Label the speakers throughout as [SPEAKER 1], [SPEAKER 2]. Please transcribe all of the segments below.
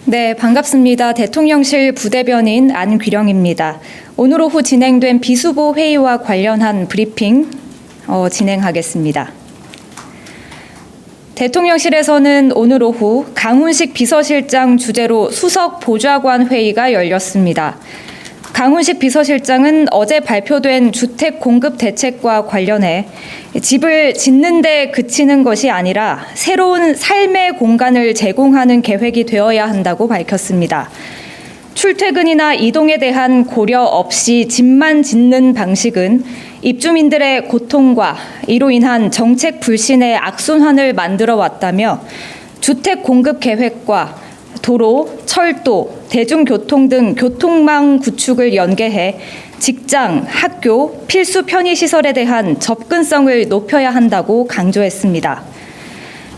[SPEAKER 1] 네, 반갑습니다. 대통령실 부대변인 안귀령입니다. 오늘 오후 진행된 비수보 회의와 관련한 브리핑 진행하겠습니다. 대통령실에서는 오늘 오후 강훈식 비서실장 주재로 수석 보좌관 회의가 열렸습니다. 강훈식 비서실장은 어제 발표된 주택 공급 대책과 관련해 집을 짓는 데 그치는 것이 아니라 새로운 삶의 공간을 제공하는 계획이 되어야 한다고 밝혔습니다. 출퇴근이나 이동에 대한 고려 없이 집만 짓는 방식은 입주민들의 고통과 이로 인한 정책 불신의 악순환을 만들어 왔다며 주택 공급 계획과 도로, 철도, 대중교통 등 교통망 구축을 연계해 직장, 학교, 필수 편의시설에 대한 접근성을 높여야 한다고 강조했습니다.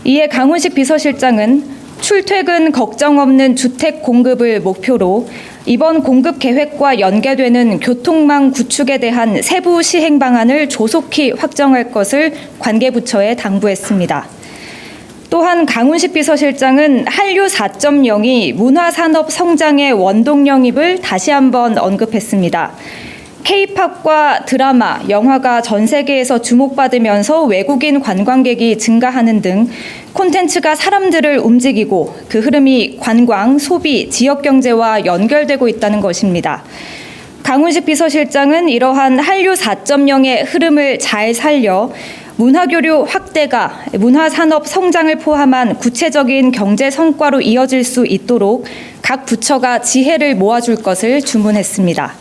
[SPEAKER 1] 이에 강훈식 비서실장은 출퇴근 걱정 없는 주택 공급을 목표로 이번 공급 계획과 연계되는 교통망 구축에 대한 세부 시행 방안을 조속히 확정할 것을 관계부처에 당부했습니다. 또한 강훈식 비서실장은 한류 4.0이 문화산업 성장의 원동 영입을 다시 한번 언급했습니다. K-팝과 드라마, 영화가 전 세계에서 주목받으면서 외국인 관광객이 증가하는 등 콘텐츠가 사람들을 움직이고 그 흐름이 관광, 소비, 지역경제와 연결되고 있다는 것입니다. 강훈식 비서실장은 이러한 한류 4.0의 흐름을 잘 살려 문화교류 확대가 문화산업 성장을 포함한 구체적인 경제 성과로 이어질 수 있도록 각 부처가 지혜를 모아줄 것을 주문했습니다.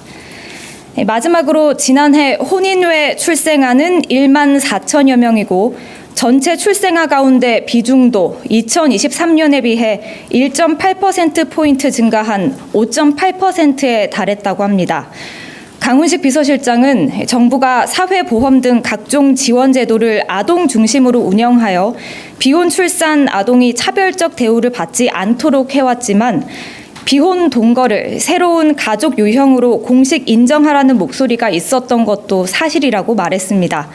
[SPEAKER 1] 마지막으로 지난해 혼인외 출생아는 1만 4천여 명이고 전체 출생아 가운데 비중도 2023년에 비해 1.8%포인트 증가한 5.8%에 달했다고 합니다. 강훈식 비서실장은 정부가 사회보험 등 각종 지원 제도를 아동 중심으로 운영하여 비혼 출산 아동이 차별적 대우를 받지 않도록 해왔지만 비혼 동거를 새로운 가족 유형으로 공식 인정하라는 목소리가 있었던 것도 사실이라고 말했습니다.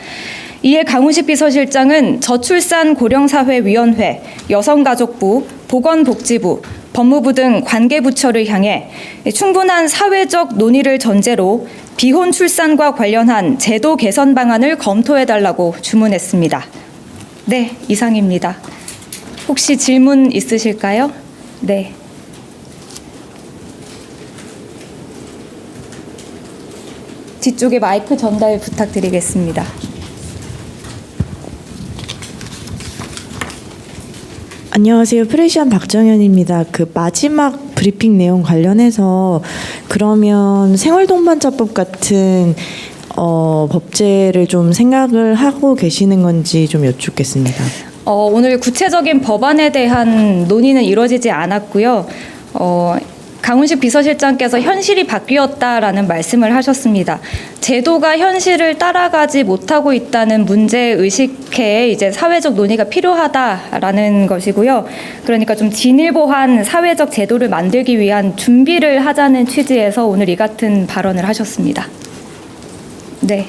[SPEAKER 1] 이에 강훈식 비서실장은 저출산고령사회위원회, 여성가족부, 보건복지부, 법무부 등 관계부처를 향해 충분한 사회적 논의를 전제로 비혼 출산과 관련한 제도 개선 방안을 검토해달라고 주문했습니다. 네, 이상입니다. 혹시 질문 있으실까요? 네. 뒤쪽에 마이크 전달 부탁드리겠습니다.
[SPEAKER 2] 안녕하세요. 프레시안 박정현입니다. 그 마지막 브리핑 내용 관련해서 그러면 생활동반자법 같은 법제를 좀 생각을 하고 계시는 건지 좀 여쭙겠습니다.
[SPEAKER 1] 오늘 구체적인 법안에 대한 논의는 이루어지지 않았고요. 강훈식 비서실장께서 현실이 바뀌었다라는 말씀을 하셨습니다. 제도가 현실을 따라가지 못하고 있다는 문제의식에 이제 사회적 논의가 필요하다라는 것이고요. 그러니까 좀 진일보한 사회적 제도를 만들기 위한 준비를 하자는 취지에서 오늘 이 같은 발언을 하셨습니다. 네.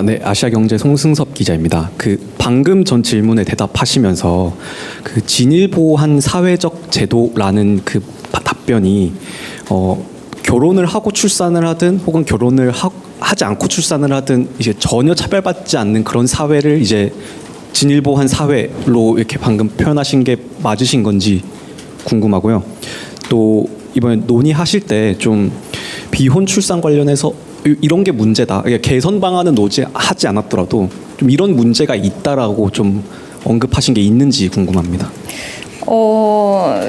[SPEAKER 3] 네, 아시아경제 송승섭 기자입니다. 방금 전 질문에 대답하시면서 진일보한 사회적 제도라는 답변이 결혼을 하고 출산을 하든 혹은 결혼을 하지 않고 출산을 하든 이제 전혀 차별받지 않는 그런 사회를 이제 진일보한 사회로 이렇게 방금 표현하신 게 맞으신 건지 궁금하고요. 또 이번에 논의하실 때 좀 비혼 출산 관련해서 이런 게 문제다. 개선 방안은 논의하지 않았더라도 좀 이런 문제가 있다라고 좀 언급하신 게 있는지 궁금합니다.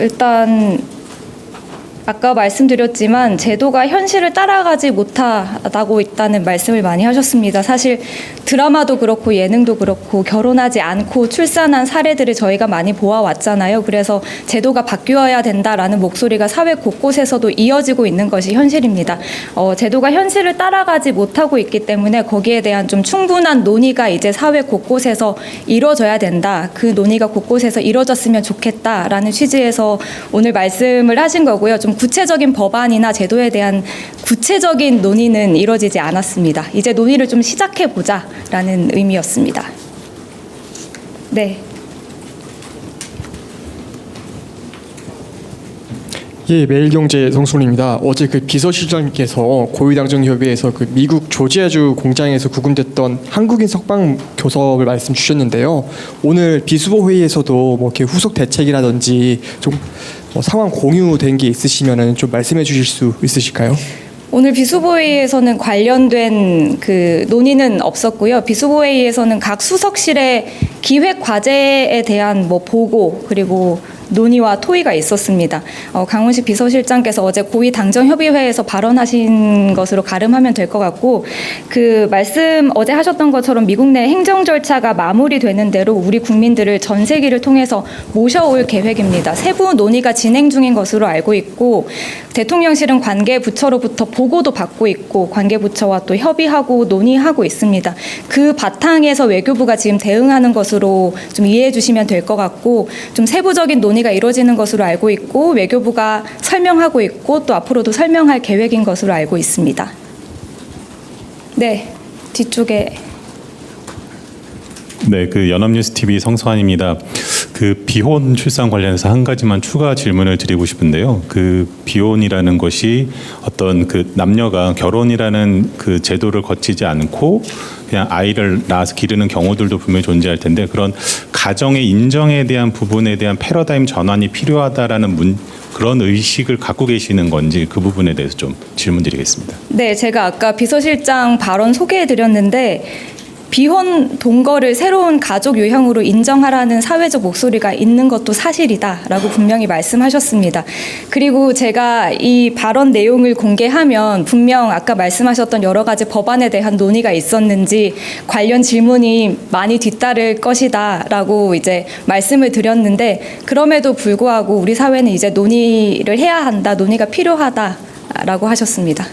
[SPEAKER 1] 일단 아까 말씀드렸지만 제도가 현실을 따라가지 못하고 있다는 말씀을 많이 하셨습니다. 사실 드라마도 그렇고 예능도 그렇고 결혼하지 않고 출산한 사례들을 저희가 많이 보아왔잖아요. 그래서 제도가 바뀌어야 된다라는 목소리가 사회 곳곳에서도 이어지고 있는 것이 현실입니다. 제도가 현실을 따라가지 못하고 있기 때문에 거기에 대한 좀 충분한 논의가 이제 사회 곳곳에서 이루어져야 된다. 그 논의가 곳곳에서 이루어졌으면 좋겠다라는 취지에서 오늘 말씀을 하신 거고요. 좀 좀 구체적인 법안이나 제도에 대한 구체적인 논의는 이뤄지지 않았습니다. 이제 논의를 좀 시작해 보자라는 의미였습니다. 네.
[SPEAKER 4] 예, 매일경제 성순입니다. 어제 그 비서실장님께서 고위당정협의회에서 그 미국 조지아주 공장에서 구금됐던 한국인 석방 교섭을 말씀 주셨는데요. 오늘 비수보 회의에서도 뭐 이렇게 후속 대책이라든지 좀 상황 공유된 게 있으시면은 좀 말씀해 주실 수 있으실까요?
[SPEAKER 1] 오늘 비수보회의에서는 관련된 그 논의는 없었고요. 비수보회의에서는 각 수석실의 기획 과제에 대한 뭐 보고 그리고 논의와 토의가 있었습니다. 강훈식 비서실장께서 어제 고위 당정협의회에서 발언하신 것으로 가름하면 될 것 같고, 그 말씀 어제 하셨던 것처럼 미국 내 행정 절차가 마무리되는 대로 우리 국민들을 전세기를 통해서 모셔올 계획입니다. 세부 논의가 진행 중인 것으로 알고 있고, 대통령실은 관계 부처로부터 보고도 받고 있고 관계 부처와 또 협의하고 논의하고 있습니다. 그 바탕에서 외교부가 지금 대응하는 것으로 좀 이해해 주시면 될 것 같고, 좀 세부적인 논의가 이루어지는 것으로 알고 있고 외교부가 설명하고 있고 또 앞으로도 설명할 계획인 것으로 알고 있습니다. 네, 뒤쪽에.
[SPEAKER 5] 네, 그 연합뉴스 TV 성수환입니다. 그 비혼 출산 관련해서 한 가지만 추가 질문을 드리고 싶은데요. 그 비혼이라는 것이 어떤 그 남녀가 결혼이라는 그 제도를 거치지 않고 그냥 아이를 낳아서 기르는 경우들도 분명히 존재할 텐데, 그런 가정의 인정에 대한 부분에 대한 패러다임 전환이 필요하다라는 그런 의식을 갖고 계시는 건지 그 부분에 대해서 좀 질문드리겠습니다.
[SPEAKER 1] 네, 제가 아까 비서실장 발언 소개해드렸는데 비혼 동거를 새로운 가족 유형으로 인정하라는 사회적 목소리가 있는 것도 사실이다라고 분명히 말씀하셨습니다. 그리고 제가 이 발언 내용을 공개하면 분명 아까 말씀하셨던 여러 가지 법안에 대한 논의가 있었는지 관련 질문이 많이 뒤따를 것이다라고 이제 말씀을 드렸는데, 그럼에도 불구하고 우리 사회는 이제 논의를 해야 한다, 논의가 필요하다라고 하셨습니다.